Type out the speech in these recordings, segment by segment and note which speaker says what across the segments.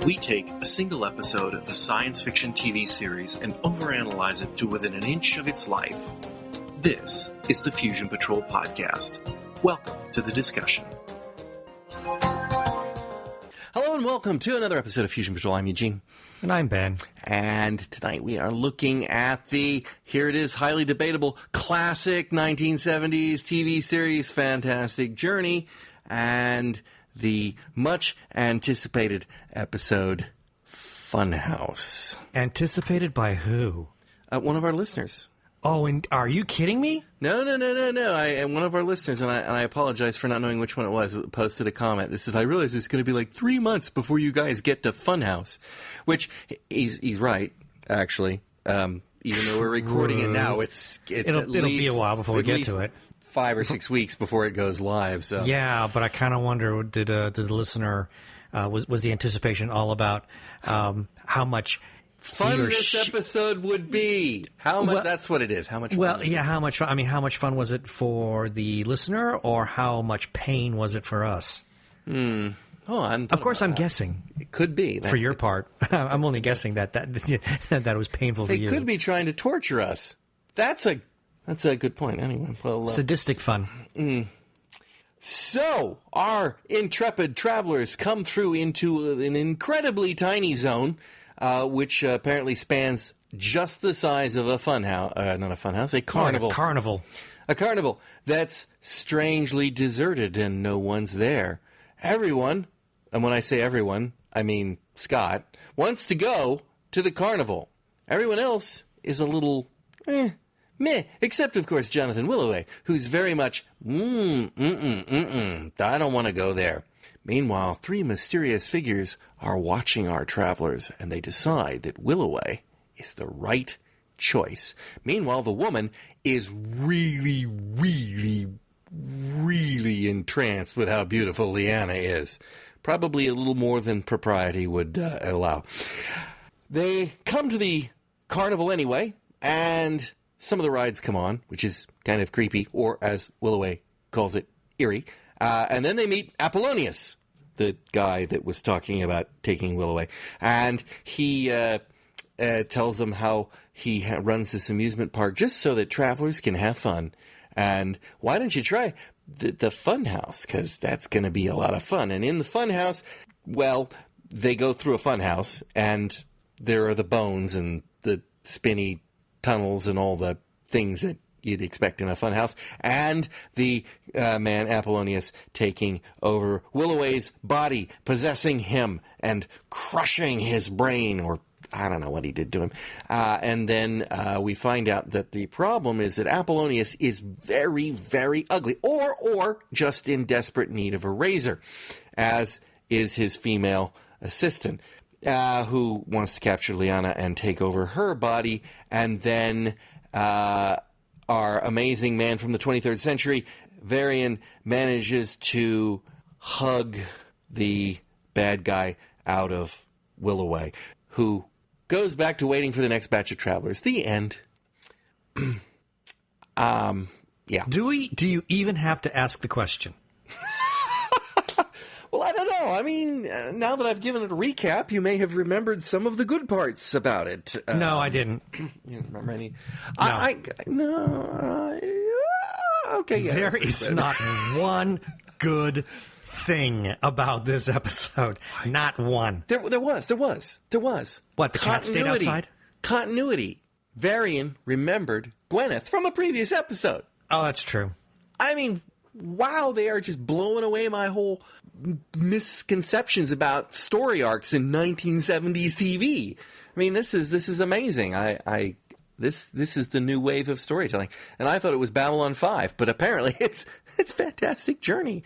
Speaker 1: We take a single episode of a science fiction TV series and overanalyze it to within an inch of its life. This is the Fusion Patrol Podcast. Welcome to the discussion.
Speaker 2: Hello and welcome to another episode of Fusion Patrol. I'm Eugene.
Speaker 3: And I'm Ben.
Speaker 2: And tonight we are looking at the, here it is, highly debatable, classic 1970s TV series, Fantastic Journey, and the much-anticipated episode, Funhouse.
Speaker 3: Anticipated by who?
Speaker 2: One of our listeners.
Speaker 3: Oh, and are you kidding me?
Speaker 2: No. One of our listeners, and I apologize for not knowing which one it was, posted a comment. This is, I realize it's going to be like 3 months before you guys get to Funhouse. Which, he's right, actually. Even though we're recording it now, it'll
Speaker 3: be a while before we get to it.
Speaker 2: 5 or 6 weeks before it goes live. So
Speaker 3: yeah, but I kind of wonder, did the listener, was the anticipation all about how much
Speaker 2: fun this episode would be? How much? That's what it is. How much?
Speaker 3: Well, yeah. How much fun? I mean, how much fun was it for the listener, or how much pain was it for us?
Speaker 2: Oh,
Speaker 3: of course, I'm guessing.
Speaker 2: It could be
Speaker 3: for your part. I'm only guessing that was painful for you.
Speaker 2: They could be trying to torture us. That's a good point. Anyway, well,
Speaker 3: sadistic fun.
Speaker 2: So, our intrepid travelers come through into an incredibly tiny zone, which apparently spans just the size of a funhouse. Not a funhouse, a carnival.
Speaker 3: A carnival.
Speaker 2: A carnival that's strangely deserted and no one's there. Everyone, and when I say everyone, I mean Scott, wants to go to the carnival. Everyone else is a little meh, except, of course, Jonathan Willoway, who's very much, I don't want to go there. Meanwhile, 3 mysterious figures are watching our travelers, and they decide that Willoway is the right choice. Meanwhile, the woman is really, really, really entranced with how beautiful Leanna is. Probably a little more than propriety would allow. They come to the carnival anyway, and some of the rides come on, which is kind of creepy, or as Willoway calls it, eerie. And then they meet Apollonius, the guy that was talking about taking Willoway. And he tells them how he runs this amusement park just so that travelers can have fun. And why don't you try the Funhouse? Because that's going to be a lot of fun. And in the Funhouse, well, they go through a funhouse, and there are the bones and the spinny tunnels and all the things that you'd expect in a funhouse, and the man Apollonius taking over Willoway's body, possessing him and crushing his brain, or I don't know what he did to him. And then we find out that the problem is that Apollonius is very, very ugly, or just in desperate need of a razor, as is his female assistant, who wants to capture Liana and take over her body. And then our amazing man from the 23rd century, Varian, manages to hug the bad guy out of Willoway, who goes back to waiting for the next batch of travelers. The end. Yeah.
Speaker 3: Do you even have to ask the question?
Speaker 2: Well, I don't know. I mean, now that I've given it a recap, you may have remembered some of the good parts about it.
Speaker 3: No, I didn't.
Speaker 2: You don't remember any?
Speaker 3: No.
Speaker 2: Okay, yeah.
Speaker 3: There is not one good thing about this episode. Not one.
Speaker 2: There was.
Speaker 3: What, the cat stayed outside?
Speaker 2: Continuity. Varian remembered Gwyneth from a previous episode.
Speaker 3: Oh, that's true.
Speaker 2: I mean, wow, they are just blowing away my whole misconceptions about story arcs in 1970s TV. I mean, this is amazing. This is the new wave of storytelling, and I thought it was Babylon 5, but apparently it's Fantastic Journey.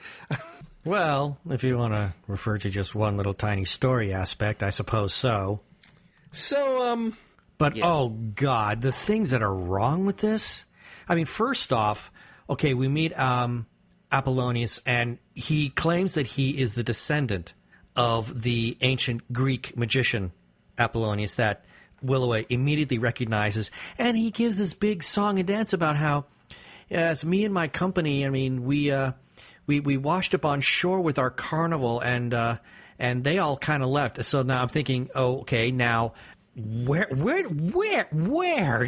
Speaker 3: Well, if you want to refer to just one little tiny story aspect, I suppose so. But yeah. Oh God, the things that are wrong with this. I mean, first off, okay, we meet Apollonius, and he claims that he is the descendant of the ancient Greek magician Apollonius that Willoway immediately recognizes, and he gives this big song and dance about how, as me and my company, I mean, we washed up on shore with our carnival, and and they all kind of left. So now I'm thinking, oh, okay, now where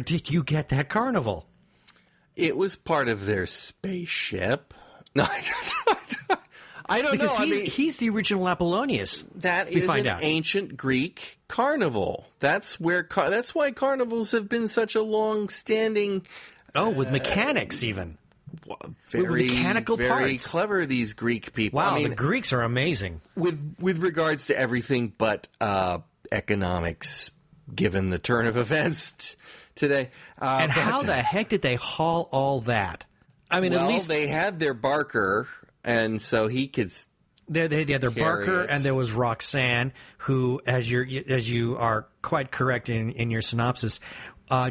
Speaker 3: did you get that carnival?
Speaker 2: It was part of their spaceship. No, I don't
Speaker 3: because
Speaker 2: know.
Speaker 3: He's the original Apollonius.
Speaker 2: That is an ancient Greek carnival. That's why carnivals have been such a long-standing.
Speaker 3: Oh, with mechanics even.
Speaker 2: Very
Speaker 3: mechanical
Speaker 2: very
Speaker 3: parts.
Speaker 2: Clever, these Greek people.
Speaker 3: Wow, the Greeks are amazing.
Speaker 2: With regards to everything but economics, given the turn of events today.
Speaker 3: And how the heck did they haul all that? I mean, at least
Speaker 2: they had their Barker, and so he could.
Speaker 3: They had their Barker, and there was Roxanne, who, as you are quite correct in your synopsis,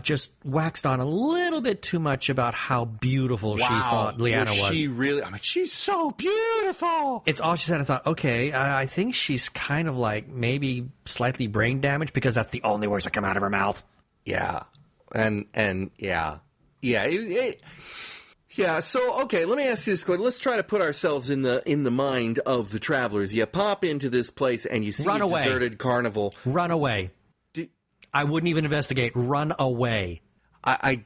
Speaker 3: just waxed on a little bit too much about how beautiful she thought Leanna was.
Speaker 2: She really? I mean, she's so beautiful.
Speaker 3: It's all she said. I thought, okay, I think she's kind of like maybe slightly brain damaged because that's the only words that come out of her mouth.
Speaker 2: Yeah, and yeah. Yeah, so, okay, let me ask you this question. Let's try to put ourselves in the mind of the travelers. You pop into this place and you see a deserted carnival.
Speaker 3: Run away. I wouldn't even investigate. Run away.
Speaker 2: I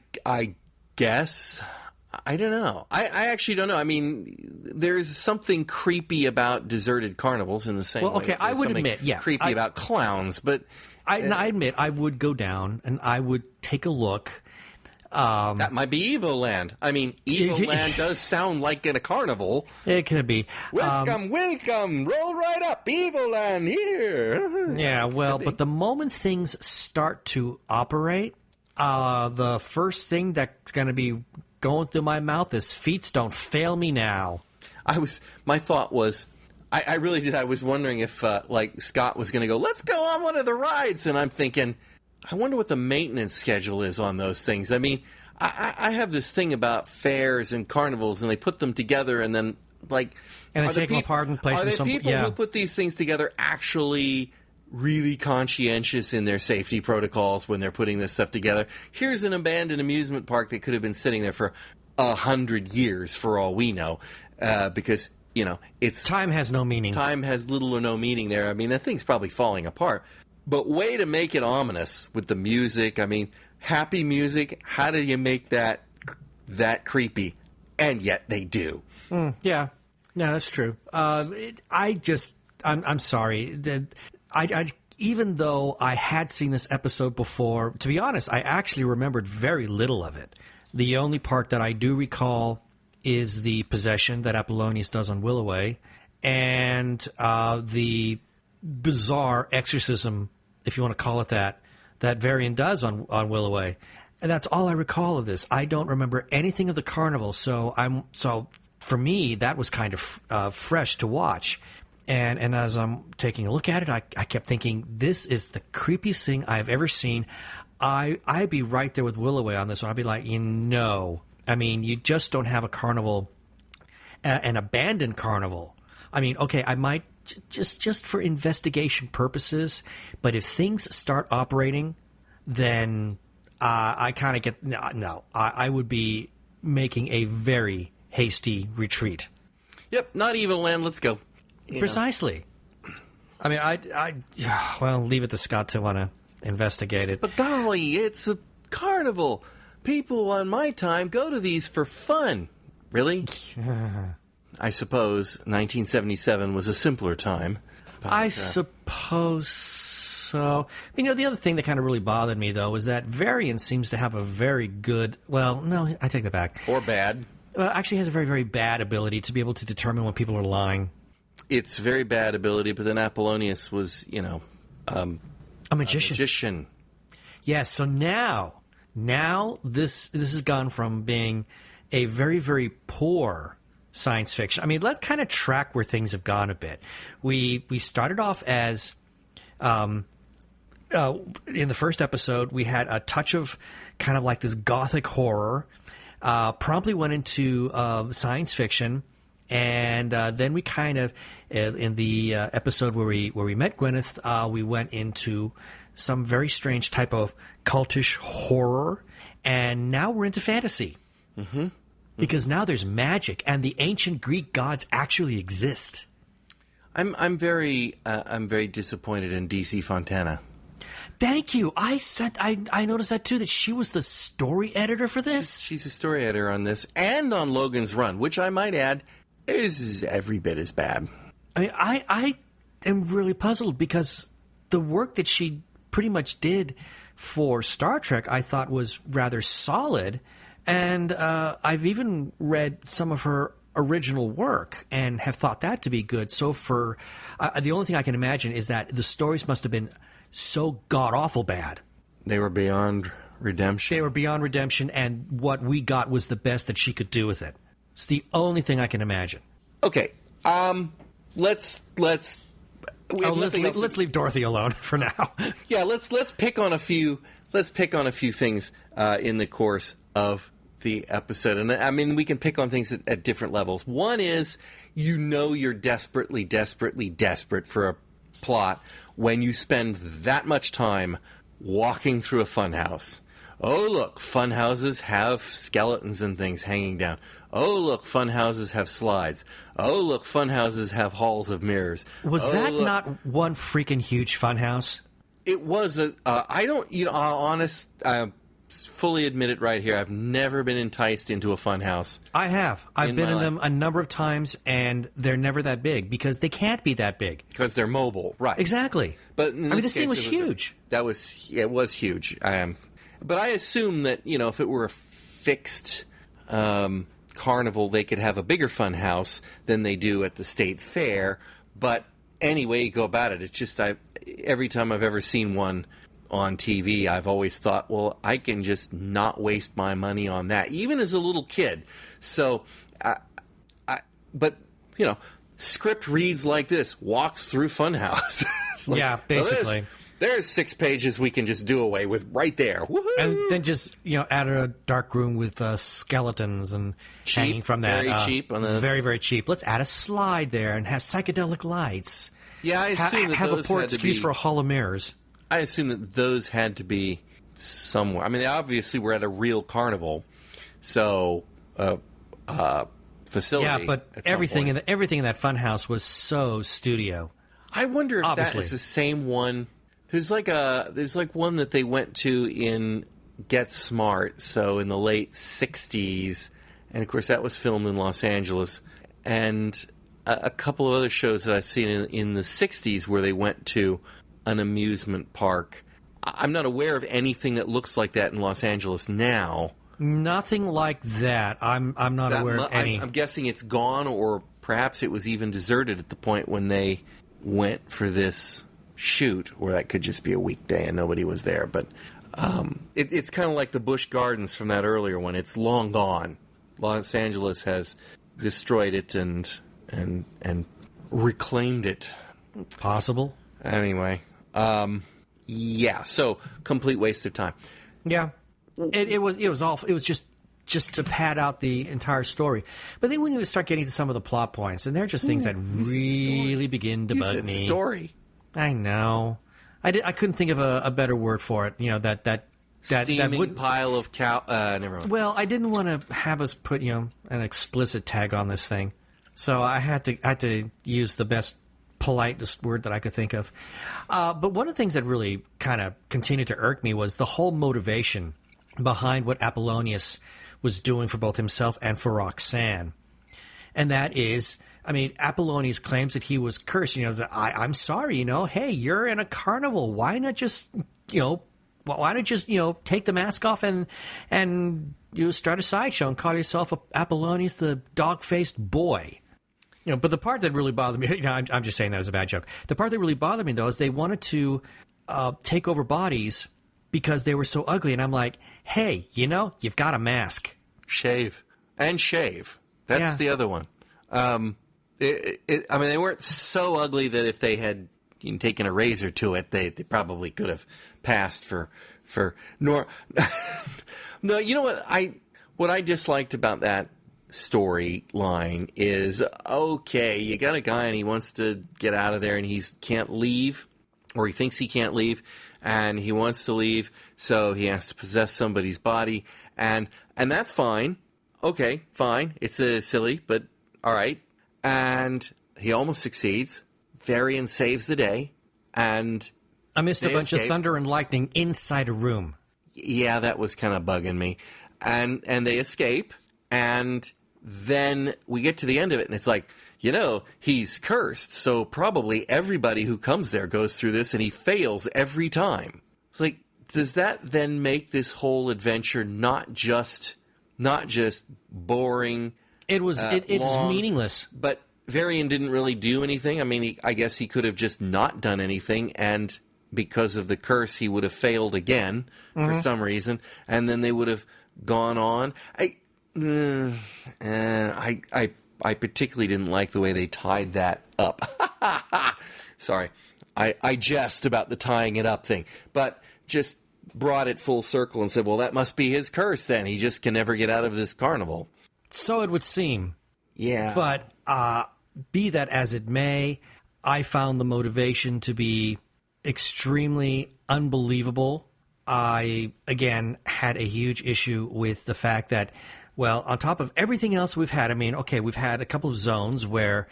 Speaker 2: guess. I don't know. I actually don't know. I mean, there's something creepy about deserted carnivals in the same way.
Speaker 3: Well, okay, I would admit, yeah.
Speaker 2: Creepy about clowns, but...
Speaker 3: I admit, I would go down and I would take a look.
Speaker 2: That might be Evoland. I mean, Evoland does sound like in a carnival.
Speaker 3: It could be.
Speaker 2: Welcome, roll right up, Evoland here.
Speaker 3: Yeah, well, but the moment things start to operate, the first thing that's going to be going through my mouth is feet don't fail me now.
Speaker 2: My thought was, I really did. I was wondering if, Scott was going to go, let's go on one of the rides. And I'm thinking, I wonder what the maintenance schedule is on those things. I mean, I have this thing about fairs and carnivals, and they put them together, and then, and
Speaker 3: they take them apart and place them somewhere.
Speaker 2: Are the people who put these things together actually really conscientious in their safety protocols when they're putting this stuff together? Here's an abandoned amusement park that could have been sitting there for 100 years, for all we know, because... it's
Speaker 3: time has no meaning.
Speaker 2: Time has little or no meaning there. I mean, that thing's probably falling apart. But way to make it ominous with the music. I mean, happy music. How do you make that creepy? And yet they do.
Speaker 3: Yeah, that's true. I'm sorry. Even though I had seen this episode before, to be honest, I actually remembered very little of it. The only part that I do recall is the possession that Apollonius does on Willoway, and the bizarre exorcism, if you want to call it that Varian does on Willoway. And that's all I recall of this. I don't remember anything of the carnival, so for me, that was kind of fresh to watch. And as I'm taking a look at it, I kept thinking, this is the creepiest thing I've ever seen. I'd be right there with Willoway on this one. I'd be like, I mean, you just don't have a carnival, an abandoned carnival. I mean, okay, I might just for investigation purposes, but if things start operating, then I kind of get no. I would be making a very hasty retreat.
Speaker 2: Yep, not Evoland. Let's go.
Speaker 3: Precisely. I mean, well, leave it to Scott to want to investigate it.
Speaker 2: But golly, it's a carnival. People on my time go to these for fun. Really? I suppose 1977 was a simpler time. But,
Speaker 3: I suppose so. The other thing that kind of really bothered me, though, is that Varian seems to have a very good... Well, no, I take that back.
Speaker 2: Or bad.
Speaker 3: Actually has a very, very bad ability to be able to determine when people are lying.
Speaker 2: It's very bad ability, but then Apollonius was,
Speaker 3: a magician. Yes, so now this has gone from being a very, very poor science fiction. I mean, let's kind of track where things have gone a bit. We started off as, in the first episode, we had a touch of kind of like this gothic horror, promptly went into science fiction, and then we kind of, in the episode where we met Gwyneth, we went into some very strange type of cultish horror, and now we're into fantasy. Mm-hmm. Because now there's magic, and the ancient Greek gods actually exist.
Speaker 2: I'm very disappointed in DC Fontana.
Speaker 3: Thank you. I noticed that too, that she was the story editor for this.
Speaker 2: She's a story editor on this and on Logan's Run, which I might add is every bit as bad.
Speaker 3: I am really puzzled because the work that she pretty much did for Star Trek I thought was rather solid, and I've even read some of her original work and have thought that to be good. So for the only thing I can imagine is that the stories must have been so god-awful bad.
Speaker 2: They were beyond redemption.
Speaker 3: They were beyond redemption, and what we got was the best that she could do with it. It's the only thing I can imagine.
Speaker 2: Okay, let's
Speaker 3: leave Dorothy alone for now.
Speaker 2: Yeah, let's pick on a few things in the course of the episode, and I mean we can pick on things at different levels. One is you're desperately desperate for a plot when you spend that much time walking through a funhouse. Oh, look, funhouses have skeletons and things hanging down. Oh, look, funhouses have slides. Oh, look, funhouses have halls of mirrors.
Speaker 3: Was that not one freaking huge funhouse?
Speaker 2: It was fully admit it right here. I've never been enticed into a funhouse.
Speaker 3: I have. I've been in them a number of times, and they're never that big because they can't be that big.
Speaker 2: Because they're mobile, right?
Speaker 3: Exactly.
Speaker 2: But
Speaker 3: this thing was huge.
Speaker 2: It was huge. But I assume that if it were a fixed carnival, they could have a bigger funhouse than they do at the state fair. But any way you go about it, it's just every time I've ever seen one on TV, I've always thought, well, I can just not waste my money on that, even as a little kid. So, but script reads like this: walks through funhouse. Like,
Speaker 3: yeah, basically.
Speaker 2: Well, there's 6 pages we can just do away with right there. Woohoo!
Speaker 3: And then just add a dark room with skeletons and
Speaker 2: cheap,
Speaker 3: hanging from that.
Speaker 2: Very cheap.
Speaker 3: Very, very cheap. Let's add a slide there and have psychedelic lights.
Speaker 2: Yeah, I assume that
Speaker 3: have
Speaker 2: those
Speaker 3: a poor
Speaker 2: had to
Speaker 3: excuse
Speaker 2: be,
Speaker 3: for a hall of mirrors.
Speaker 2: I assume that those had to be somewhere. I mean, they obviously were at a real carnival, so facility.
Speaker 3: Yeah, but everything in that funhouse was so studio.
Speaker 2: I wonder if
Speaker 3: Obviously.
Speaker 2: that is the same one. There's like one that they went to in Get Smart, so in the late '60s, and of course that was filmed in Los Angeles, and a couple of other shows that I've seen in the '60s where they went to an amusement park. I'm not aware of anything that looks like that in Los Angeles now.
Speaker 3: Nothing like that. I'm not aware of any.
Speaker 2: I'm guessing it's gone, or perhaps it was even deserted at the point when they went for this shoot, or that could just be a weekday and nobody was there. But it's kind of like the Busch Gardens from that earlier one. It's long gone. Los Angeles has destroyed it and reclaimed it.
Speaker 3: Possible.
Speaker 2: Anyway, yeah. So complete waste of time.
Speaker 3: Yeah, it was awful. It was just to pad out the entire story. But then when you start getting to some of the plot points, and they're just things that really begin to bug me.
Speaker 2: Story.
Speaker 3: I know. I couldn't think of a better word for it. that
Speaker 2: steaming pile of cow. Never mind.
Speaker 3: Well, I didn't want to have us put an explicit tag on this thing, so I had to use the best politest word that I could think of. But one of the things that really kind of continued to irk me was the whole motivation behind what Apollonius was doing for both himself and for Roxanne. And that is, Apollonius claims that he was cursed. I'm sorry, hey, you're in a carnival. Why not just, take the mask off and you start a sideshow and call yourself Apollonius the dog-faced boy? But the part that really bothered me, I'm just saying that as a bad joke. The part that really bothered me, though, is they wanted to take over bodies because they were so ugly. And I'm like, hey, you've got a mask.
Speaker 2: Shave. That's the other one. They weren't so ugly that if they had taken a razor to it, they probably could have passed for No, you know what I disliked about that storyline is, okay, you got a guy and he wants to get out of there and he can't leave, or he thinks he can't leave, and he wants to leave, so he has to possess somebody's body, and that's fine. Okay, fine. It's silly, but all right. And he almost succeeds. Varian saves the day, and
Speaker 3: I missed a bunch
Speaker 2: escape.
Speaker 3: of thunder and lightning inside a room.
Speaker 2: Yeah, that was kind of bugging me. And they escape, and then we get to the end of it, and it's like, he's cursed, so probably everybody who comes there goes through this, and he fails every time. It's like, does that then make this whole adventure not just boring? It was
Speaker 3: meaningless.
Speaker 2: But Varian didn't really do anything. I mean, I guess he could have just not done anything, and because of the curse, he would have failed again for some reason, and then they would have gone on. I particularly didn't like the way they tied that up. Sorry. I jest about the tying it up thing, but just brought it full circle and said, well, that must be his curse then. He just can never get out of this carnival.
Speaker 3: So it would seem.
Speaker 2: Yeah.
Speaker 3: But be that as it may, I found the motivation to be extremely unbelievable. I, again, had a huge issue with the fact that, well, on top of everything else we've had, I mean, okay, we've had a couple of zones where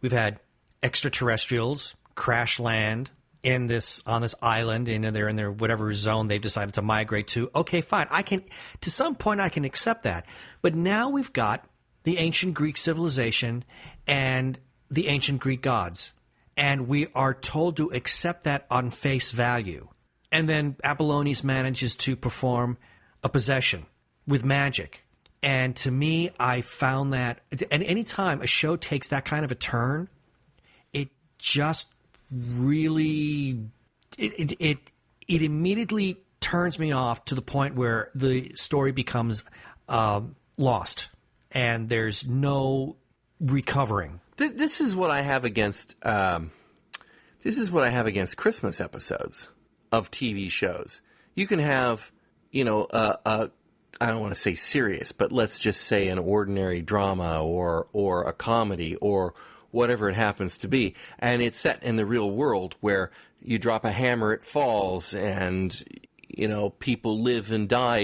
Speaker 3: we've had extraterrestrials crash land on this island, and they're in their whatever zone they've decided to migrate to. Okay, fine. To some point, I can accept that. But now we've got the ancient Greek civilization and the ancient Greek gods, and we are told to accept that on face value. And then Apollonius manages to perform a possession with magic. And to me, I found that, and any time a show takes that kind of a turn, it just really, it immediately turns me off to the point where the story becomes lost, and there's no recovering.
Speaker 2: This is what I have against. This is what I have against Christmas episodes of TV shows. You can have, I don't want to say serious, but let's just say an ordinary drama or a comedy or whatever it happens to be, and it's set in the real world where you drop a hammer, it falls, and people live and die,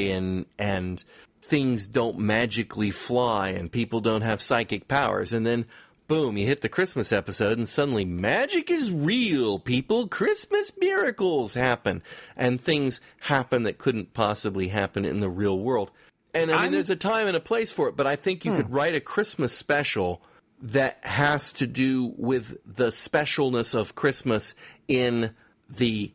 Speaker 2: and things don't magically fly, and people don't have psychic powers, and then boom, you hit the Christmas episode, and suddenly magic is real, people. Christmas miracles happen, and things happen that couldn't possibly happen in the real world. And I mean, there's a time and a place for it, but I think you could write a Christmas special that has to do with the specialness of Christmas in the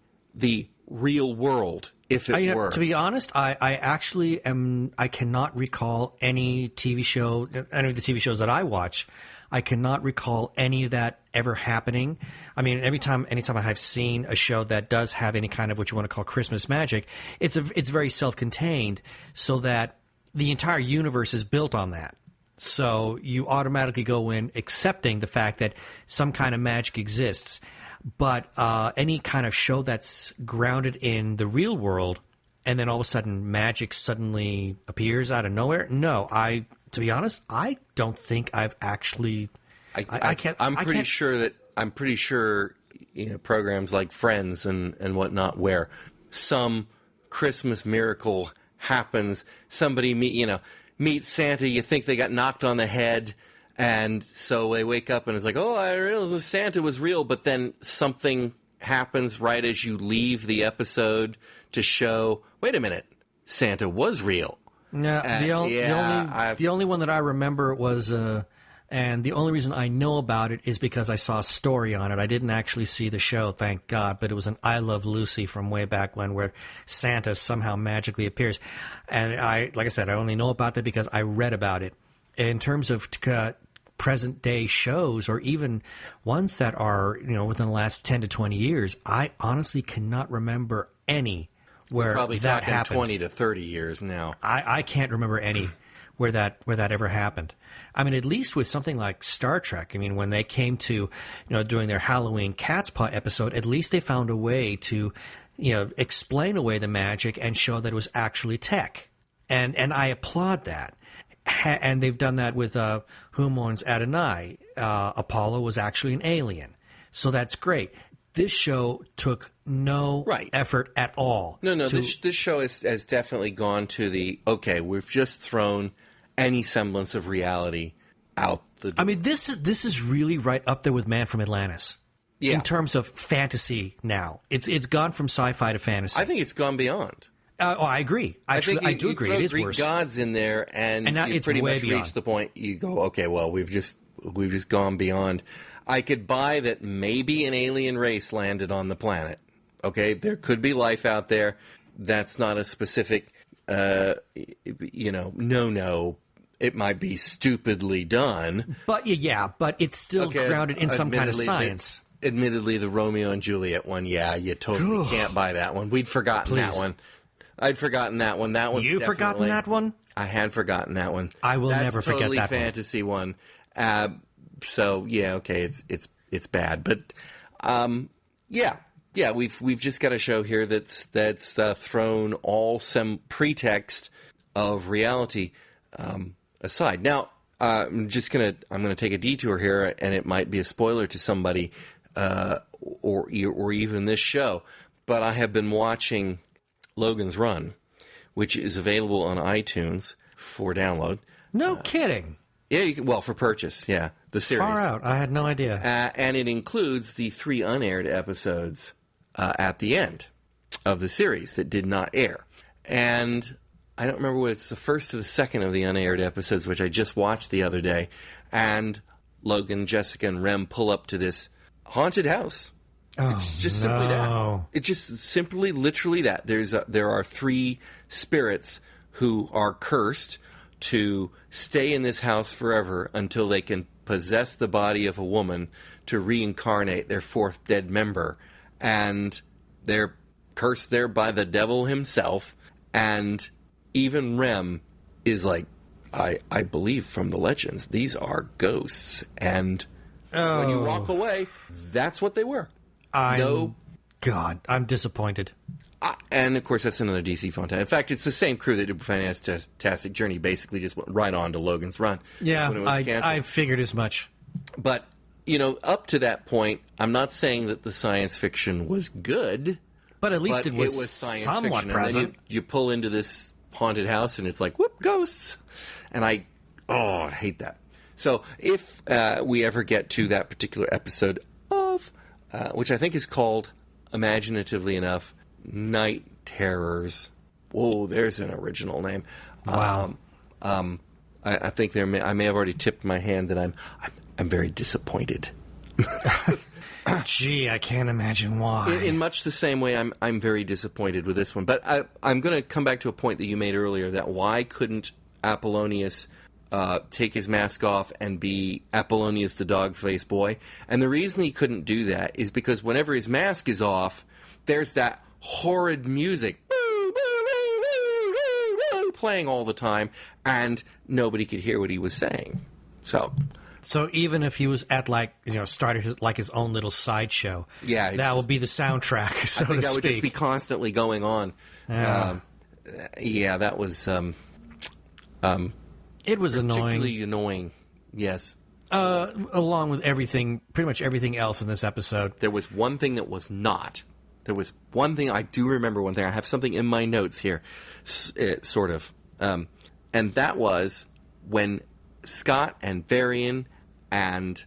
Speaker 2: real world, if it were.
Speaker 3: To be honest, I actually am. I cannot recall any TV show, any of the TV shows that I watch. I cannot recall any of that ever happening. I mean, anytime I have seen a show that does have any kind of what you want to call Christmas magic, it's very self-contained, so that the entire universe is built on that. So you automatically go in accepting the fact that some kind of magic exists. But any kind of show that's grounded in the real world, and then all of a sudden magic suddenly appears out of nowhere, no, to be honest, I don't think I've actually.
Speaker 2: I'm pretty sure programs like Friends and whatnot, where some Christmas miracle happens, somebody meets Santa, you think they got knocked on the head, and so they wake up and it's like, oh, I realized Santa was real, but then something happens right as you leave the episode to show, wait a minute, Santa was real.
Speaker 3: Yeah, the only one that I remember was, and the only reason I know about it is because I saw a story on it. I didn't actually see the show, thank God, but it was an I Love Lucy from way back when, where Santa somehow magically appears. And like I said, I only know about that because I read about it. In terms of present day shows, or even ones that are within the last 10 to 20 years, I honestly cannot remember any where
Speaker 2: probably
Speaker 3: that happened.
Speaker 2: 20 to 30 years now.
Speaker 3: I can't remember any where that ever happened. I mean, at least with something like Star Trek, I mean, when they came to, doing their Halloween Cat's Paw episode, at least they found a way to, explain away the magic and show that it was actually tech. And I applaud that. And they've done that with Humon's Adonai. Apollo was actually an alien. So that's great. This show took no effort at all.
Speaker 2: No, this show has definitely gone to the, okay, we've just thrown any semblance of reality out the door.
Speaker 3: I mean, this is really right up there with Man from Atlantis. in terms of fantasy now. It's gone from sci-fi to fantasy.
Speaker 2: I think it's gone beyond.
Speaker 3: I agree. Actually, I do agree. It is
Speaker 2: Greek
Speaker 3: worse.
Speaker 2: gods in there, and
Speaker 3: now
Speaker 2: you
Speaker 3: it's
Speaker 2: pretty
Speaker 3: way
Speaker 2: much
Speaker 3: beyond.
Speaker 2: reach the point you go, okay, well, we've just gone beyond. I could buy that maybe an alien race landed on the planet. Okay, there could be life out there. That's not a specific, no. It might be stupidly done.
Speaker 3: But but it's still grounded in some kind of science.
Speaker 2: Admittedly, the Romeo and Juliet one, you totally can't buy that one. We'd forgotten that one. I'd forgotten that one. That one.
Speaker 3: You've forgotten that one?
Speaker 2: I had forgotten that one.
Speaker 3: I will never forget that one.
Speaker 2: That's totally fantasy one. So okay, it's bad, but we've just got a show here that's thrown all some pretext of reality aside. Now, I'm gonna take a detour here, and it might be a spoiler to somebody, or even this show. But I have been watching Logan's Run, which is available on iTunes for download.
Speaker 3: No kidding.
Speaker 2: Yeah, for purchase. Yeah, the series.
Speaker 3: Far out. I had no idea.
Speaker 2: And it includes the 3 unaired episodes at the end of the series that did not air. And I don't remember whether it's the first or the second of the unaired episodes, which I just watched the other day. And Logan, Jessica, and Rem pull up to this haunted house. It's just simply that. It's just simply, literally that. There are 3 spirits who are cursed to stay in this house forever until they can possess the body of a woman to reincarnate their 4th dead member. And they're cursed there by the devil himself. And even Rem is like, I believe from the legends, these are ghosts. And when you walk away, that's what they were.
Speaker 3: God, I'm disappointed.
Speaker 2: And, of course, that's another DC Fontana. In fact, it's the same crew that did Fantastic Journey, basically just went right on to Logan's Run.
Speaker 3: Yeah,
Speaker 2: when it was canceled.
Speaker 3: I figured as much.
Speaker 2: But, up to that point, I'm not saying that the science fiction was good.
Speaker 3: But at least it was
Speaker 2: science
Speaker 3: somewhat
Speaker 2: fiction.
Speaker 3: present.
Speaker 2: And then you pull into this haunted house, and it's like, whoop, ghosts. And I hate that. So if we ever get to that particular episode of, which I think is called, imaginatively enough, Night Terrors. Whoa, there's an original name.
Speaker 3: Wow.
Speaker 2: I think I may have already tipped my hand that I'm very disappointed.
Speaker 3: Gee, I can't imagine why.
Speaker 2: In much the same way, I'm very disappointed with this one. But I'm going to come back to a point that you made earlier, that why couldn't Apollonius take his mask off and be Apollonius the dog-faced boy? And the reason he couldn't do that is because whenever his mask is off, there's that horrid music playing all the time, and nobody could hear what he was saying.
Speaker 3: So even if he was at started his own little sideshow, that will be the soundtrack. So
Speaker 2: I think
Speaker 3: to
Speaker 2: that would
Speaker 3: speak.
Speaker 2: just be constantly going on.
Speaker 3: Yeah.
Speaker 2: That was.
Speaker 3: It was
Speaker 2: particularly annoying. Yes.
Speaker 3: Along with pretty much everything else in this episode.
Speaker 2: There was one thing that was not. There was one thing, I do remember one thing. I have something in my notes here, sort of. And that was when Scott and Varian and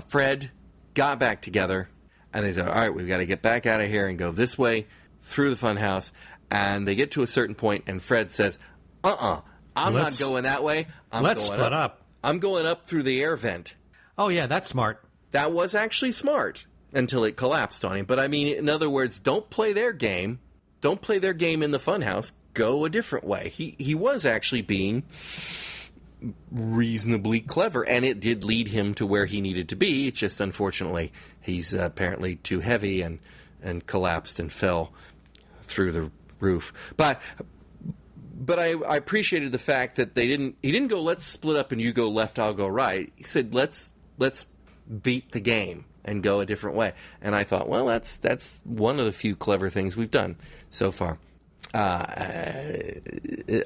Speaker 2: Fred got back together, and they said, all right, we've got to get back out of here and go this way through the funhouse. And they get to a certain point, and Fred says, I'm not going that way.
Speaker 3: Let's split up.
Speaker 2: I'm going up through the air vent.
Speaker 3: Oh, yeah, that's smart.
Speaker 2: That was actually smart until it collapsed on him. But, I mean, in other words, don't play their game. Don't play their game in the funhouse. Go a different way. He was actually being reasonably clever, and it did lead him to where he needed to be. It's just, unfortunately, he's apparently too heavy and collapsed and fell through the roof. But I appreciated the fact that he didn't go, let's split up and you go left, I'll go right. He said, let's beat the game and go a different way. And I thought, well, that's one of the few clever things we've done so far.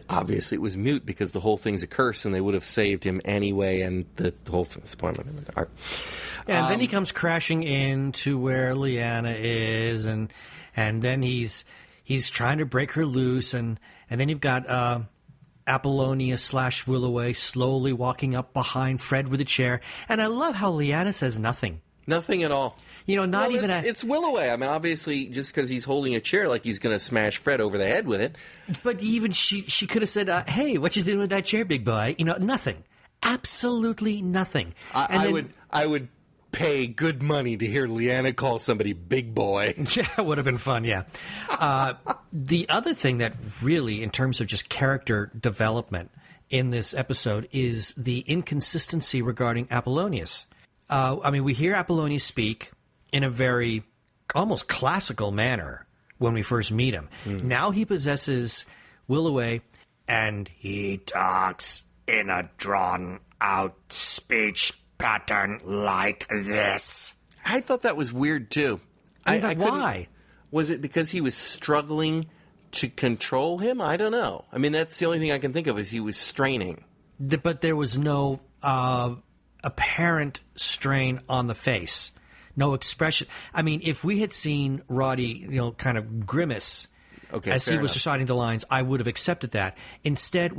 Speaker 2: Obviously it was moot because the whole thing's a curse and they would have saved him anyway, and the whole thing's spoiling.
Speaker 3: And then he comes crashing into where Leanna is, and then he's trying to break her loose, and then you've got Apollonia /Willoway slowly walking up behind Fred with a chair. And I love how Leanna says nothing.
Speaker 2: Nothing at all.
Speaker 3: Not even
Speaker 2: it's Willoway. I mean, obviously, just because he's holding a chair like he's going to smash Fred over the head with it.
Speaker 3: But even she could have said, hey, what you doing with that chair, big boy? Nothing. Absolutely nothing.
Speaker 2: I would pay good money to hear Leanna call somebody big boy.
Speaker 3: Yeah, it would have been fun, yeah. The other thing that really, in terms of just character development in this episode, is the inconsistency regarding Apollonius. We hear Apollonius speak in a very almost classical manner when we first meet him. Now he possesses Willoway, and he talks in a drawn-out speech pattern like this.
Speaker 2: I thought that was weird, too.
Speaker 3: Why?
Speaker 2: Was it because he was struggling to control him? I don't know. I mean, that's the only thing I can think of is he was straining.
Speaker 3: But there was no apparent strain on the face. No expression. I mean, if we had seen Roddy, kind of grimace as he was reciting the lines, I would have accepted that. Instead,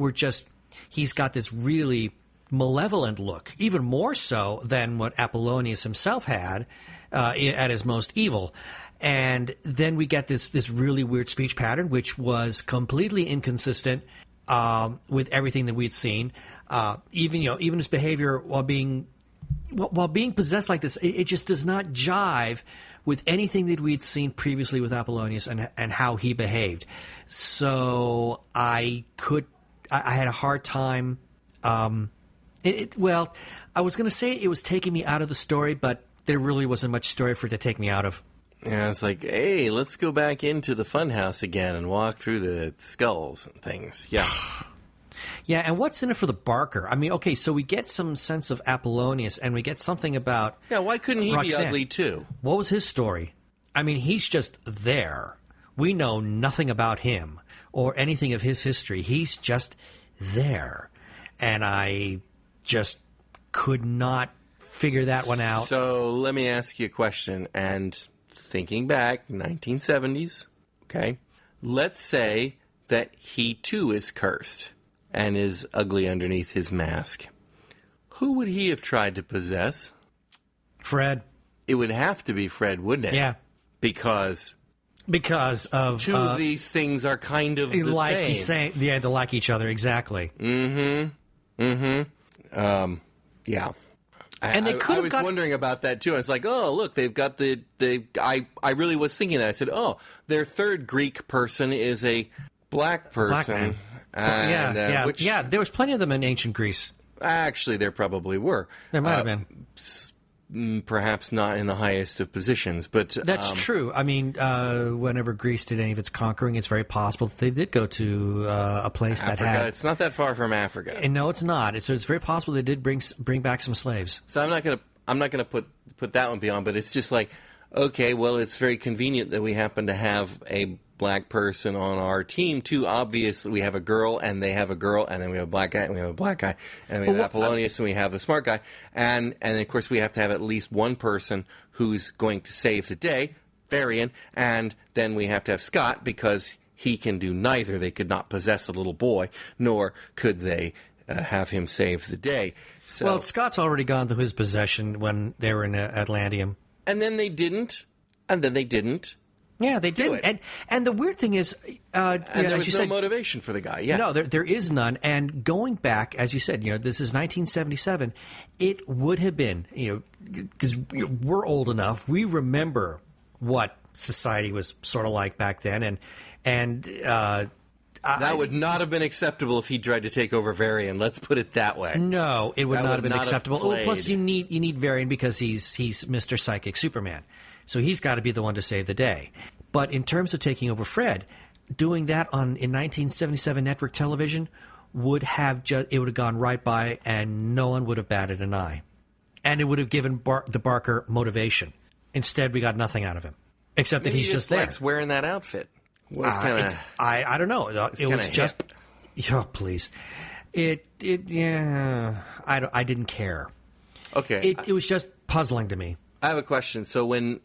Speaker 3: he's got this really malevolent look, even more so than what Apollonius himself had at his most evil. And then we get this really weird speech pattern, which was completely inconsistent with everything that we'd seen. Even his behavior while being possessed like this, it just does not jive with anything that we'd seen previously with Apollonius and how he behaved. So I had a hard time. I was going to say it was taking me out of the story, but there really wasn't much story for it to take me out of.
Speaker 2: Yeah, it's like, hey, let's go back into the Funhouse again and walk through the skulls and things. Yeah.
Speaker 3: Yeah, and what's in it for the Barker? I mean, okay, so we get some sense of Apollonius, and we get something about
Speaker 2: Yeah, why couldn't he
Speaker 3: Roxanne.
Speaker 2: be ugly, too?
Speaker 3: What was his story? I mean, he's just there. We know nothing about him or anything of his history. He's just there. And I just could not figure that one out.
Speaker 2: So let me ask you a question. And thinking back, 1970s, okay, let's say that he too is cursed and is ugly underneath his mask. Who would he have tried to possess?
Speaker 3: Fred.
Speaker 2: It would have to be Fred, wouldn't it?
Speaker 3: Yeah.
Speaker 2: Because
Speaker 3: of
Speaker 2: two of these things are kind of the same.
Speaker 3: Yeah, they like each other, exactly.
Speaker 2: Yeah.
Speaker 3: And
Speaker 2: I was wondering about that too. I was like, oh, look, they've got I really was thinking that. I said, oh, their third Greek person is a black person.
Speaker 3: Black man. Yeah, there was plenty of them in ancient Greece.
Speaker 2: Actually, there probably were.
Speaker 3: There might have been.
Speaker 2: Perhaps not in the highest of positions, but
Speaker 3: that's true. I mean, whenever Greece did any of its conquering, it's very possible that they did go to a place
Speaker 2: Africa,
Speaker 3: that had.
Speaker 2: It's not that far from Africa.
Speaker 3: And no, it's not. So it's very possible they did bring back some slaves.
Speaker 2: So I'm not gonna put that one beyond, but it's just like, okay, well, it's very convenient that we happen to have a black person on our team too. Obviously, we have a girl, and they have a girl, and then we have a black guy, and we have a black guy, and we have Apollonius, and we have the smart guy, and of course we have to have at least one person who's going to save the day, Varian, and then we have to have Scott because he can do neither. They could not possess a little boy, nor could they have him save the day. So,
Speaker 3: well, Scott's already gone through his possession when they were in Atlantium.
Speaker 2: And then they didn't.
Speaker 3: Yeah, they didn't. And the weird thing is...
Speaker 2: and there was no motivation for the guy, yeah.
Speaker 3: No, there is none. And going back, as you said, this is 1977, it would have been, because we're old enough, we remember what society was sort of like back then. And
Speaker 2: that would not have been acceptable if he tried to take over Varian. Let's put it that way.
Speaker 3: No, it would not have been acceptable. Well, plus, you need Varian because he's Mr. Psychic Superman. So he's got to be the one to save the day. But in terms of taking over Fred, doing that in 1977 network television would have gone right by, and no one would have batted an eye, and it would have given the Barker motivation. Instead, we got nothing out of him, except that he's just there.
Speaker 2: Likes wearing that outfit.
Speaker 3: I don't know. It was just, please. I didn't care.
Speaker 2: Okay.
Speaker 3: It was just puzzling to me.
Speaker 2: I have a question. So when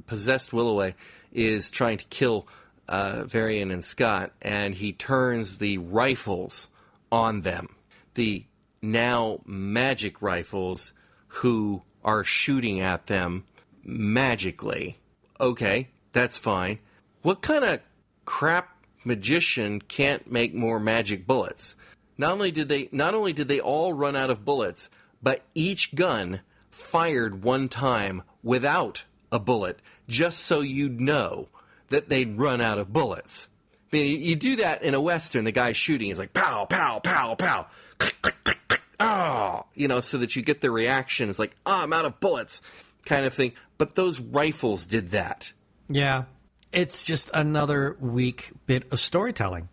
Speaker 2: possessed Willoway is trying to kill Varian and Scott, and he turns the rifles on them, the now magic rifles, who are shooting at them magically. Okay, that's fine. What kind of crap magician can't make more magic bullets? Not only did they all run out of bullets, but each gun fired one time without a bullet, just so you'd know that they'd run out of bullets. I mean, you do that in a Western, the guy's shooting, he's like, pow, pow, pow, pow, click, click, click, click, oh, so that you get the reaction. It's like, I'm out of bullets, kind of thing. But those rifles did that.
Speaker 3: Yeah, it's just another weak bit of storytelling.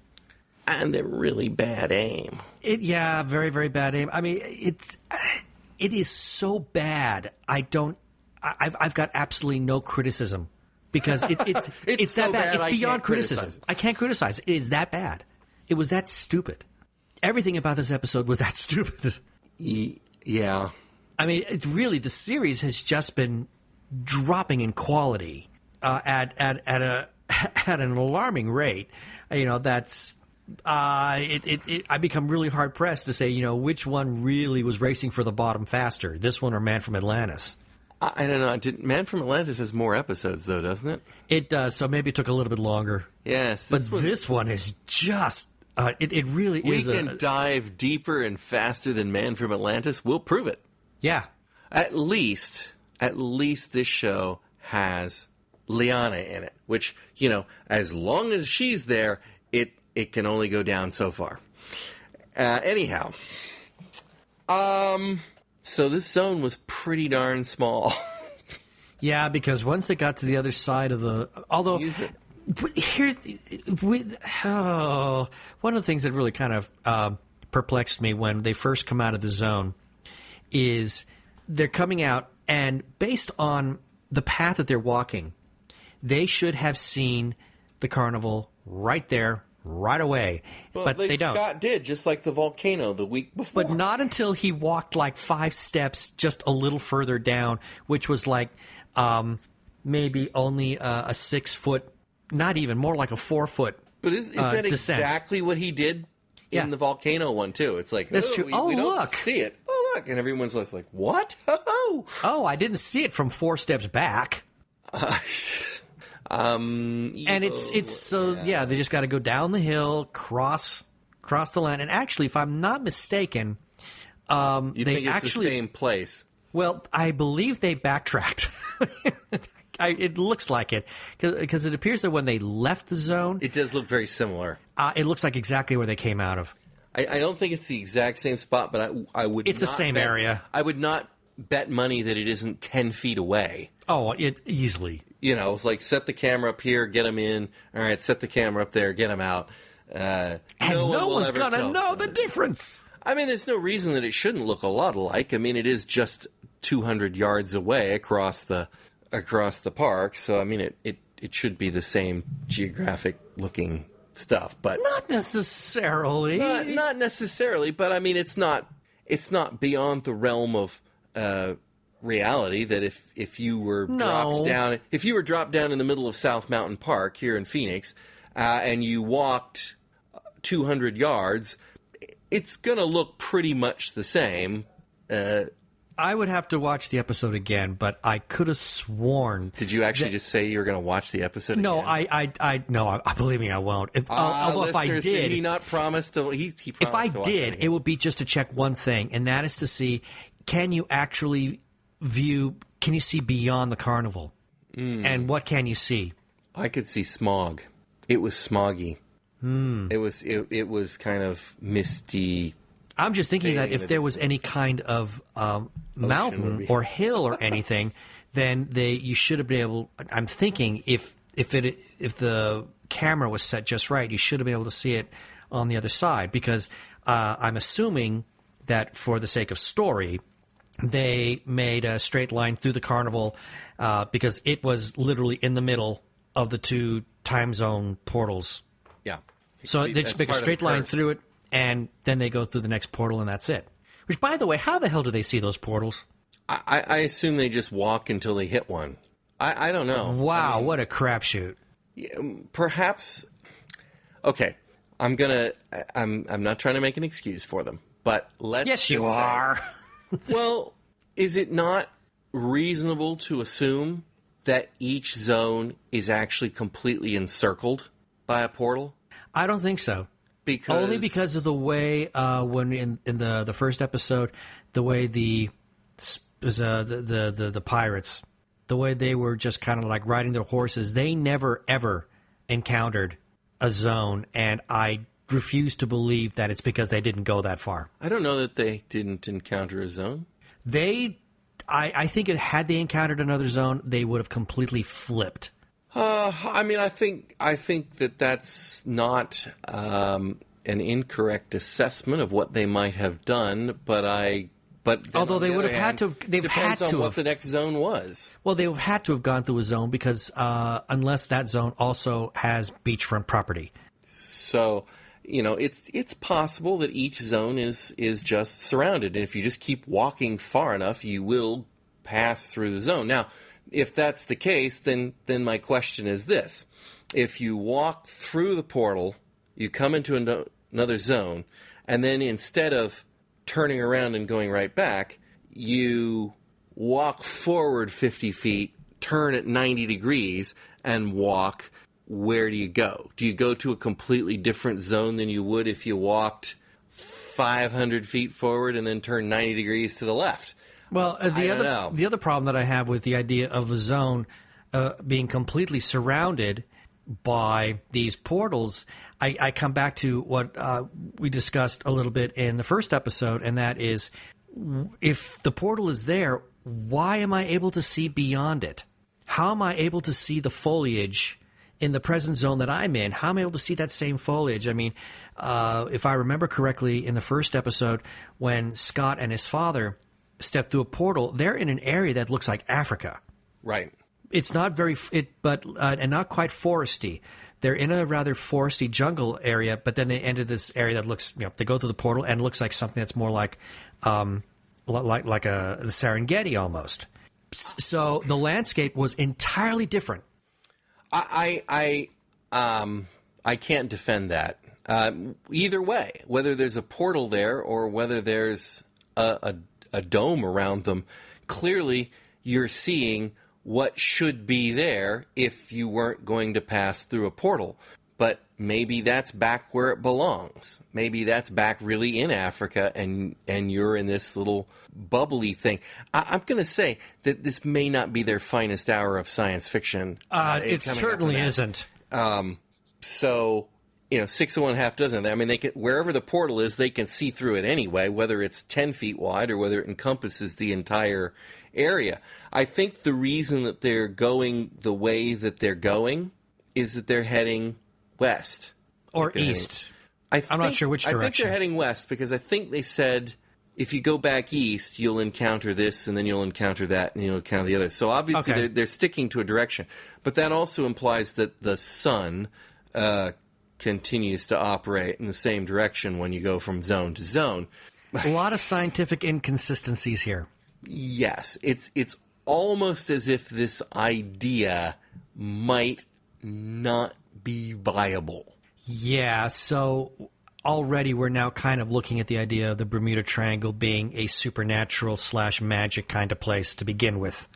Speaker 2: And they're really bad aim.
Speaker 3: Very, very bad aim. I mean, it is so bad. I've got absolutely no criticism because it's
Speaker 2: so
Speaker 3: that bad.
Speaker 2: bad
Speaker 3: It's beyond criticism. I can't criticize it. It is that bad. It was that stupid. Everything about this episode was that stupid.
Speaker 2: Yeah.
Speaker 3: I mean, the series has just been dropping in quality at an alarming rate. That's. I become really hard pressed to say, which one really was racing for the bottom faster, this one or Man from Atlantis.
Speaker 2: I don't know. Man from Atlantis has more episodes, though, doesn't it?
Speaker 3: It does. So maybe it took a little bit longer.
Speaker 2: Yes,
Speaker 3: this one is just. It really is.
Speaker 2: We can dive deeper and faster than Man from Atlantis. We'll prove it.
Speaker 3: Yeah.
Speaker 2: At least this show has Liana in it, which as long as she's there, it can only go down so far. Anyhow, so this zone was pretty darn small.
Speaker 3: Yeah, because once they got to the other side of the... Although, one of the things that really kind of perplexed me when they first come out of the zone is they're coming out, and based on the path that they're walking, they should have seen the carnival right there, right away, but they don't.
Speaker 2: Scott did, just like the volcano the week before.
Speaker 3: But not until he walked like 5 steps just a little further down, which was like maybe only a 6 foot, not even, more like a 4 foot.
Speaker 2: But isn't that
Speaker 3: descent.
Speaker 2: Exactly what he did in the volcano one too? It's like,
Speaker 3: that's true.
Speaker 2: We don't see it. Oh, look, and everyone's just like, what?
Speaker 3: Oh, I didn't see it from 4 steps back. And it's so they just got to go down the hill, cross the land, and actually, if I'm not mistaken,
Speaker 2: you think it's the same place?
Speaker 3: Well, I believe they backtracked. It looks like it because it appears that when they left the zone,
Speaker 2: it does look very similar.
Speaker 3: It looks like exactly where they came out of.
Speaker 2: I don't think it's the exact same spot, but I would.
Speaker 3: It's the same area.
Speaker 2: I would not bet money that it isn't 10 feet away.
Speaker 3: Oh, it easily.
Speaker 2: It's like, set the camera up here, get them in. All right, set the camera up there, get them out.
Speaker 3: And no one's going to know the difference.
Speaker 2: I mean, there's no reason that it shouldn't look a lot alike. I mean, it is just 200 yards away across the park. So, I mean, it should be the same geographic-looking stuff. But
Speaker 3: not necessarily.
Speaker 2: Not necessarily, but, I mean, it's not beyond the realm of... reality that if you were dropped down in the middle of South Mountain Park here in Phoenix, and you walked 200 yards, it's going to look pretty much the same.
Speaker 3: I would have to watch the episode again, but I could have sworn.
Speaker 2: Did you actually just say you were going to watch the episode again?
Speaker 3: No, I believe me, I won't. Although if I did,
Speaker 2: did he not promise to? He promised
Speaker 3: if I
Speaker 2: to watch
Speaker 3: did, it would be just to check one thing, and that is to see, can you actually can you see beyond the carnival? And what can you see?
Speaker 2: I could see smog. It was smoggy. It was kind of misty.
Speaker 3: I'm just thinking that if there was any kind of mountain or hill or anything, then you should have been able. I'm thinking if the camera was set just right, you should have been able to see it on the other side, because I'm assuming that for the sake of story, they made a straight line through the carnival because it was literally in the middle of the 2 time zone portals.
Speaker 2: Yeah.
Speaker 3: So they just make a straight line through it, and then they go through the next portal, and that's it. Which, by the way, how the hell do they see those portals?
Speaker 2: I assume they just walk until they hit one. I don't know.
Speaker 3: Wow, what a crapshoot.
Speaker 2: Yeah, perhaps. Okay, I'm not trying to make an excuse for them, but let's.
Speaker 3: Yes, you are.
Speaker 2: Well, is it not reasonable to assume that each zone is actually completely encircled by a portal?
Speaker 3: I don't think so. Only because of the way when in the first episode, the way the pirates, the way they were just kind of like riding their horses, they never ever encountered a zone, and I refuse to believe that it's because they didn't go that far.
Speaker 2: I don't know that they didn't encounter a zone.
Speaker 3: I think had they encountered another zone, they would have completely flipped.
Speaker 2: I think that that's not an incorrect assessment of what they might have done, but
Speaker 3: although they would have had to, they've had to
Speaker 2: on what
Speaker 3: have.
Speaker 2: the next zone was.
Speaker 3: Well, they would have had to have gone through a zone because unless that zone also has beachfront property.
Speaker 2: So, it's possible that each zone is just surrounded, and if you just keep walking far enough, you will pass through the zone. Now, if that's the case, then my question is this. If you walk through the portal, you come into another zone, and then instead of turning around and going right back, you walk forward 50 feet, turn at 90 degrees, and walk, where do you go? Do you go to a completely different zone than you would if you walked 500 feet forward and then turned 90 degrees to the left?
Speaker 3: Well, the other problem that I have with the idea of a zone being completely surrounded by these portals, I come back to what we discussed a little bit in the first episode, and that is, if the portal is there, why am I able to see beyond it? How am I able to see the foliage in the present zone that I'm in? How am I able to see that same foliage? I mean, if I remember correctly, in the first episode, when Scott and his father step through a portal, they're in an area that looks like Africa.
Speaker 2: Right.
Speaker 3: It's not and not quite foresty. They're in a rather foresty jungle area, but then they enter this area that looks, they go through the portal and looks like something that's more like the Serengeti almost. So the landscape was entirely different.
Speaker 2: I can't defend that. Either way, whether there's a portal there or whether there's a dome around them, clearly you're seeing what should be there if you weren't going to pass through a portal. But maybe that's back where it belongs. Maybe that's back really in Africa, and you're in this little bubbly thing. I'm going to say that this may not be their finest hour of science fiction.
Speaker 3: It certainly isn't.
Speaker 2: So, 6 of one, half dozen. I mean, they can, wherever the portal is, they can see through it anyway, whether it's 10 feet wide or whether it encompasses the entire area. I think the reason that they're going the way that they're going is that they're heading west.
Speaker 3: Or east. I'm not sure which direction.
Speaker 2: I think they're heading west because I think they said if you go back east, you'll encounter this, and then you'll encounter that, and you'll encounter the other. So obviously they're sticking to a direction. But that also implies that the sun continues to operate in the same direction when you go from zone to zone.
Speaker 3: A lot of scientific inconsistencies here.
Speaker 2: Yes. It's almost as if this idea might not be viable.
Speaker 3: Yeah, so already we're now kind of looking at the idea of the Bermuda Triangle being a supernatural / magic kind of place to begin with.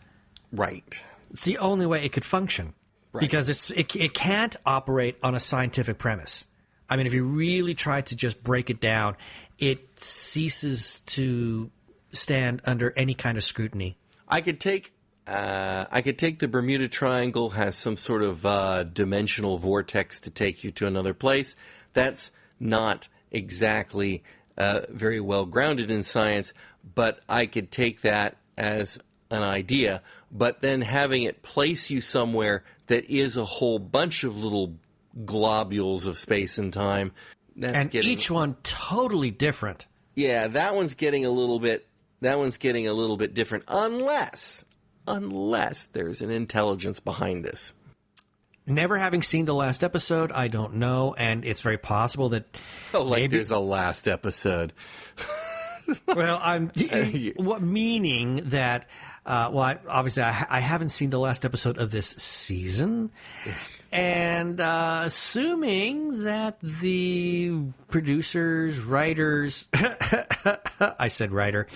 Speaker 2: Right.
Speaker 3: It's the only way it could function. Right. Because it can't operate on a scientific premise. I mean, if you really try to just break it down, it ceases to stand under any kind of scrutiny.
Speaker 2: I could take the Bermuda Triangle has some sort of dimensional vortex to take you to another place. That's not exactly very well grounded in science, but I could take that as an idea. But then having it place you somewhere that is a whole bunch of little globules of space and time,
Speaker 3: each one totally different.
Speaker 2: Yeah, that one's getting a little bit different, unless there's an intelligence behind this.
Speaker 3: Never having seen the last episode, I don't know, and it's very possible that maybe
Speaker 2: there's a last episode.
Speaker 3: Well, meaning that. Obviously, I haven't seen the last episode of this season, And assuming that the producers, writers, I said writer,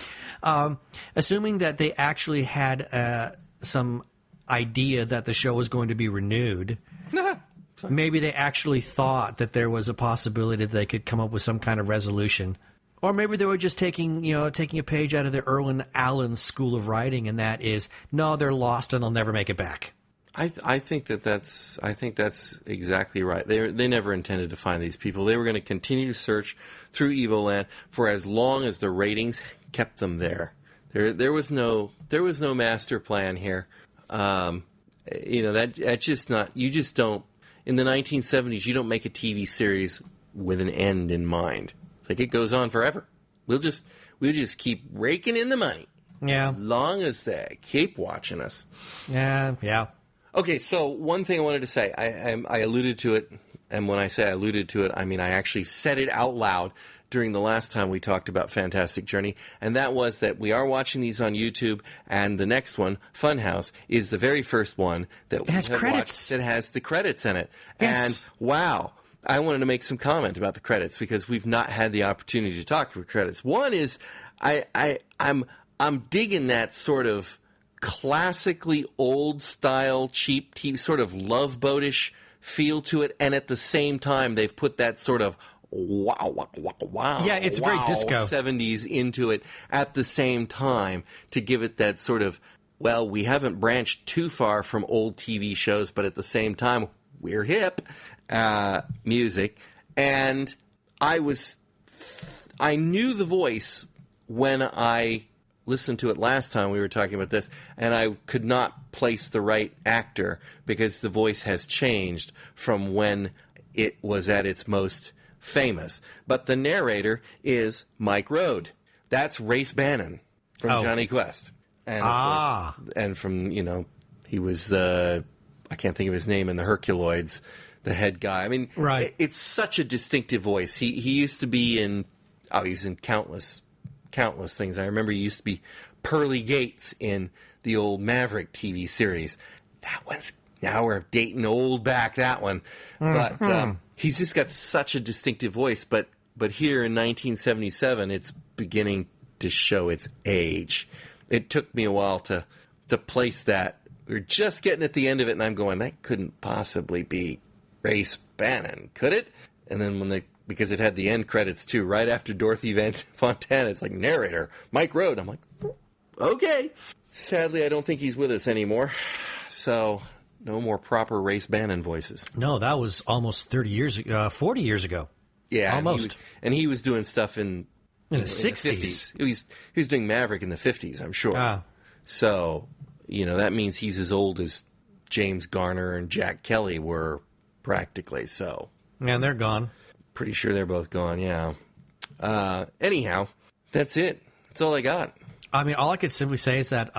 Speaker 3: assuming that they actually had some idea that the show was going to be renewed, maybe they actually thought that there was a possibility that they could come up with some kind of resolution. Or maybe they were just taking a page out of the Irwin Allen School of Writing, and that is, no, they're lost and they'll never make it back.
Speaker 2: I think that's exactly right. They never intended to find these people. They were going to continue to search through Evoland for as long as the ratings kept them there. There was no master plan here. That's just not. You just don't. In the 1970s, you don't make a TV series with an end in mind. It's like it goes on forever. We'll just keep raking in the money.
Speaker 3: Yeah.
Speaker 2: Long as they keep watching us.
Speaker 3: Yeah.
Speaker 2: Okay, so one thing I wanted to say, I alluded to it, and when I say I alluded to it, I mean I actually said it out loud during the last time we talked about Fantastic Journey, and that was that we are watching these on YouTube, and the next one, Funhouse, is the very first one that we have watched that has the credits in it.
Speaker 3: Yes.
Speaker 2: And wow, I wanted to make some comment about the credits because we've not had the opportunity to talk about credits. One is I'm digging that sort of classically old style, cheap TV, sort of Love Boat-ish feel to it, and at the same time they've put that sort of wow.
Speaker 3: Yeah, it's very disco
Speaker 2: 70s into it at the same time to give it that sort of, well, we haven't branched too far from old TV shows, but at the same time we're hip music. And I knew the voice when I listened to it last time we were talking about this, and I could not place the right actor because the voice has changed from when it was at its most famous. But the narrator is Mike Road. That's Race Bannon from Johnny Quest. And of course, and from, he was I can't think of his name in the Herculoids, the head guy. I mean,
Speaker 3: right.
Speaker 2: It's such a distinctive voice. He used to be in he was in countless things. I remember he used to be Pearly Gates in the old Maverick TV series. That one's, now we're dating old back, that one. But he's just got such a distinctive voice. But here in 1977, it's beginning to show its age. It took me a while to place that. We were just getting at the end of it, and I'm going, that couldn't possibly be Race Bannon, could it? And then because it had the end credits too, right after Dorothy Van Fontana, it's like narrator Mike Road. I'm like, okay. Sadly, I don't think he's with us anymore, so no more proper Race Bannon voices.
Speaker 3: No, that was almost 40 years ago.
Speaker 2: Yeah,
Speaker 3: almost.
Speaker 2: And he was doing stuff in
Speaker 3: the 60s.
Speaker 2: He was doing Maverick in the 50s, I'm sure. So, that means he's as old as James Garner and Jack Kelly were practically. So,
Speaker 3: and they're gone.
Speaker 2: Pretty sure they're both gone, yeah. Anyhow, that's it. That's all I got.
Speaker 3: I mean, all I could simply say is that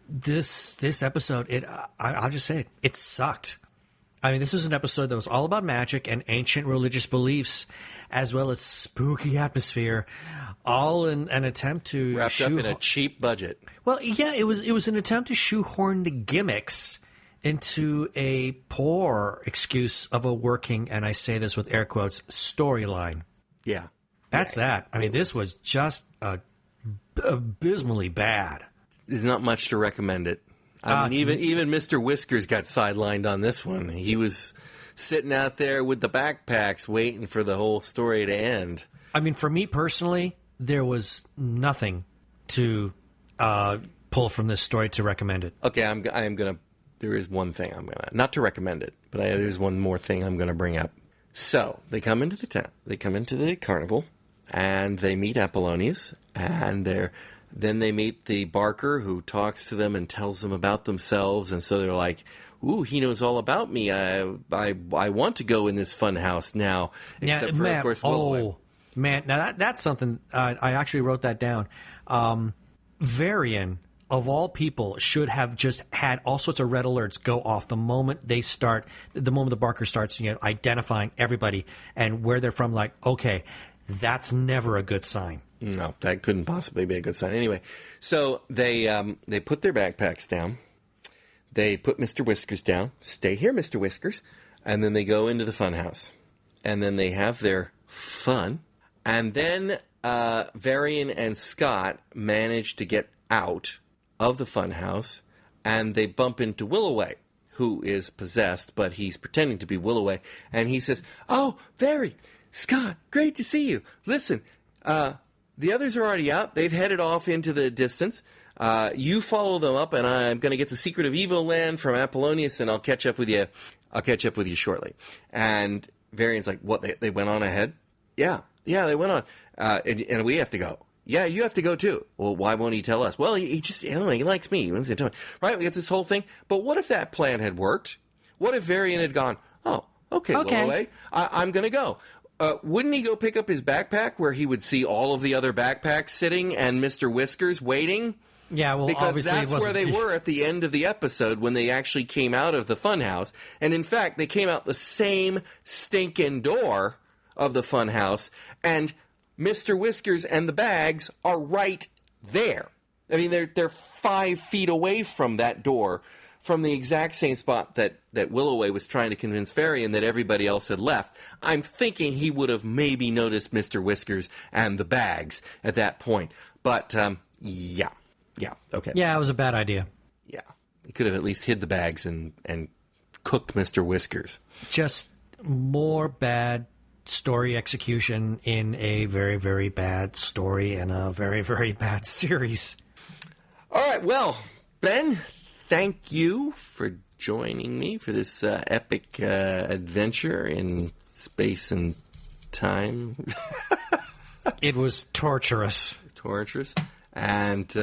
Speaker 3: this episode, I'll just say it sucked. I mean, this was an episode that was all about magic and ancient religious beliefs, as well as spooky atmosphere, all in an attempt to
Speaker 2: wrapped up in a cheap budget.
Speaker 3: Well, yeah, it was an attempt to shoehorn the gimmicks into a poor excuse of a working, and I say this with air quotes, storyline.
Speaker 2: Yeah.
Speaker 3: That's that. I mean, this was just abysmally bad.
Speaker 2: There's not much to recommend it. I mean, even Mr. Whiskers got sidelined on this one. He was sitting out there with the backpacks waiting for the whole story to end. I
Speaker 3: mean, for me personally, there was nothing to pull from this story to recommend it.
Speaker 2: Okay, I am going to... There is one thing I'm going to... Not to recommend it, but there's one more thing I'm going to bring up. So, they come into the town. They come into the carnival, and they meet Apollonius, and then they meet the Barker, who talks to them and tells them about themselves, and so they're like, ooh, he knows all about me. I want to go in this fun house now. Except for,
Speaker 3: man,
Speaker 2: of course,
Speaker 3: man, now that's something, I actually wrote that down. Varian, of all people, should have just had all sorts of red alerts go off the moment the Barker starts identifying everybody and where they're from. Like, okay, that's never a good sign.
Speaker 2: No, that couldn't possibly be a good sign. Anyway, so they put their backpacks down. they put Mr. Whiskers down. Stay here, Mr. Whiskers. And then they go into the Funhouse. And then they have their fun. And then Varian and Scott manage to get out of the Funhouse. And they bump into Willoway, who is possessed, but he's pretending to be Willoway. And he says, "Oh, Vari, Scott, great to see you. Listen, the others are already out. They've headed off into the distance. You follow them up, and I'm going to get the secret of Evil Land from Apollonius, and I'll catch up with you. I'll catch up with you shortly." And Varian's like, "What? They went on ahead?" Yeah, they went on. And we have to go. Yeah, you have to go too. Well, why won't he tell us? Well, he just, I don't know, he likes me. He wants to tell me. Right? We get this whole thing. But what if that plan had worked? What if Varian had gone, "Oh, okay. Willoway, I'm going to go." Wouldn't he go pick up his backpack where he would see all of the other backpacks sitting and Mr. Whiskers waiting?
Speaker 3: Yeah, well,
Speaker 2: because
Speaker 3: obviously
Speaker 2: that's where they were at the end of the episode when they actually came out of the Funhouse. And in fact, they came out the same stinking door of the Funhouse, and Mr. Whiskers and the bags are right there. I mean, they're 5 feet away from that door, from the exact same spot that Willoway was trying to convince Varian that everybody else had left. I'm thinking he would have maybe noticed Mr. Whiskers and the bags at that point. But, yeah, okay.
Speaker 3: Yeah, it was a bad idea.
Speaker 2: Yeah, he could have at least hid the bags and cooked Mr. Whiskers.
Speaker 3: Just more bad story execution in a very, very bad story and a very, very bad series.
Speaker 2: All right, well, Ben, thank you for joining me for this epic adventure in space and time.
Speaker 3: It was torturous.
Speaker 2: And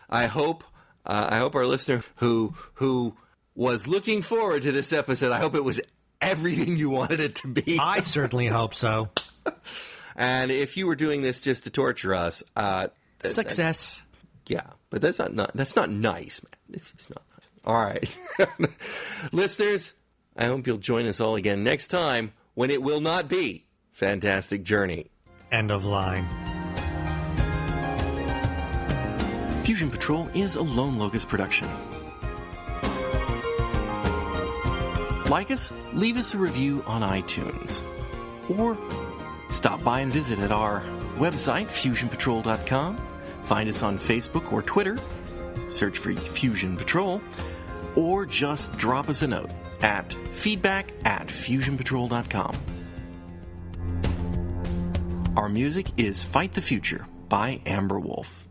Speaker 2: I hope our listener who was looking forward to this episode, I hope it was everything you wanted it to be.
Speaker 3: I certainly hope so.
Speaker 2: And if you were doing this just to torture us,
Speaker 3: success.
Speaker 2: Yeah, but that's not nice, man. It's just not nice. All right. Listeners, I hope you'll join us all again next time when it will not be Fantastic Journey.
Speaker 3: End of line.
Speaker 1: Fusion Patrol is a Lone Locust production. Like us, leave us a review on iTunes. Or stop by and visit at our website, fusionpatrol.com. Find us on Facebook or Twitter. Search for Fusion Patrol. Or just drop us a note at feedback@fusionpatrol.com. Our music is Fight the Future by Amber Wolf.